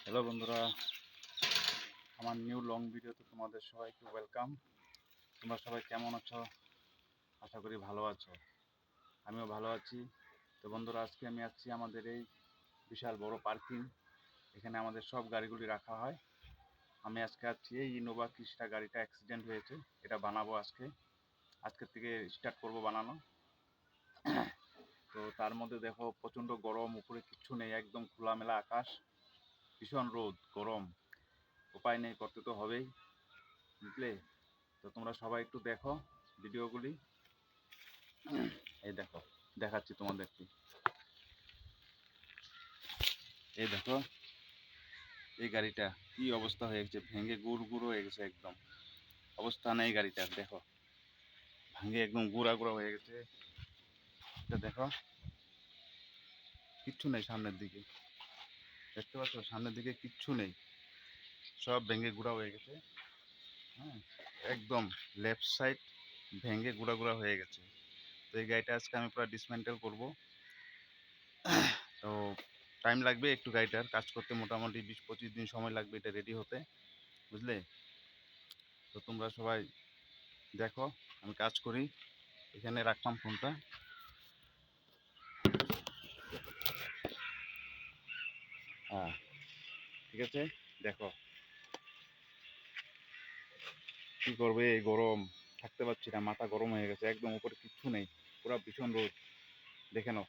Hello বন্ধুরা, আমার new long ভিডিওতে তোমাদের সবাইকে ওয়েলকাম। তোমরা সবাই কেমন আছো? আশা করি ভালো আছো। আমিও ভালো আছি। তো বন্ধুরা, আজকে আমি আছি আমাদের এই বিশাল বড় পার্কিং। এখানে আমাদের সব গাড়িগুলি রাখা হয়। আমি আজকে আছি এই ইনোভা ক্রিস্টা গাড়িটা অ্যাক্সিডেন্ট হয়েছে, এটা বানাবো আজকের থেকে স্টার্ট করব বানানো। তো তার মধ্যে দেখো প্রচণ্ড গরম, উপরে কিচ্ছু নেই, একদম খোলামেলা আকাশ, ভীষণ রোদ গরম, উপায় নেই, করতে তো হবেই, বুঝলে? তো তোমরা সবাই একটু দেখো ভিডিওগুলি। এই দেখো, দেখাচ্ছি তোমাদেরকে। এই দেখো, এই গাড়িটা কি অবস্থা হয়ে গেছে, ভেঙে গুড় গুঁড়ো হয়ে গেছে, একদম অবস্থা নেই গাড়িটার। দেখো, ভাঙে একদম গুঁড়া গুঁড়া হয়ে গেছে। এটা দেখো, কিচ্ছু নেই সামনের দিকে, দেখতে পাচ্ছ? সামনের দিকে কিচ্ছু নেই, সব ভেঙে গুঁড়া হয়ে গেছে। হ্যাঁ, একদম লেফট সাইড ভেঙে গুঁড়া গুঁড়া হয়ে গেছে। তো এই গাড়িটা আজকে আমি পুরো ডিসমেন্টেল করবো। তো টাইম লাগবে একটু গাড়িটার কাজ করতে, মোটামুটি 20-25 দিন সময় লাগবে এটা রেডি হতে, বুঝলে? তো তোমরা সবাই দেখো আমি কাজ করি। এখানে রাখলাম ফোনটা। হ্যাঁ, ঠিক আছে, দেখো কি করবে, এই গরম থাকতে পারছি না, মাথা গরম হয়ে গেছে একদম, উপরে কিচ্ছু নেই, পুরো ভীষণ রোদ। দেখে নাও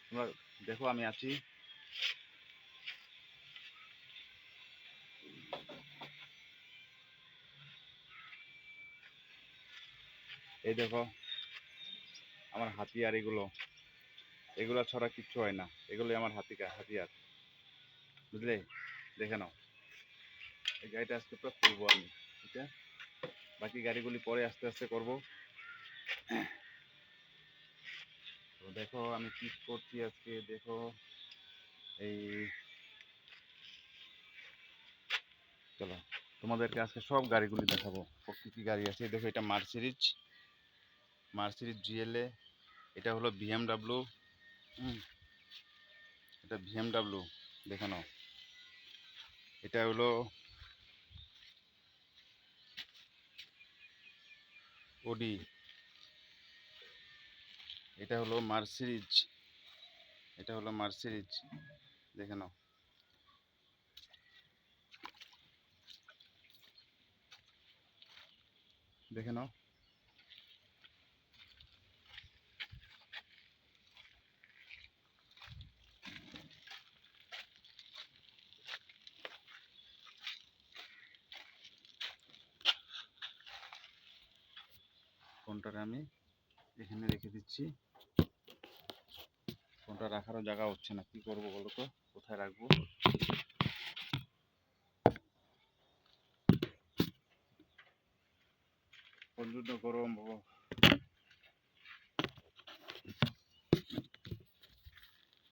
তোমরা, দেখো আমি আছি। এই দেখো আমার হাতিয়ার, এগুলো এগুলো ছড়া কিচ্ছু হয় না, এগুলোই আমার হাতিয়ার, বুঝলে? দেখে নাও, এই গাড়িটা আজকে পুরো খুলবো আমি, ঠিক আছে? বাকি গাড়িগুলি পরে আস্তে আস্তে করব। তো দেখো আমি কি করছি আজকে, দেখো এই, চলো তোমাদেরকে আজকে সব গাড়িগুলি দেখাবো, কি কি গাড়ি আছে। দেখো, এটা মার্সিডিজ জিএলএ, এটা হলো বিএমডাব্লিউ। এটা বিএমডাব্লিউ, দেখে নাও। এটা হলো ওডি, এটা হলো মার্সিডিজ, দেখে নাও। দেখে নাও, ফোনটা আমি এখানে রেখে দিচ্ছি। ফোনটা রাখারও জায়গা হচ্ছে না, কি করবো বলো তো, কোথায় রাখবো? প্রচন্ড গরম বাবা,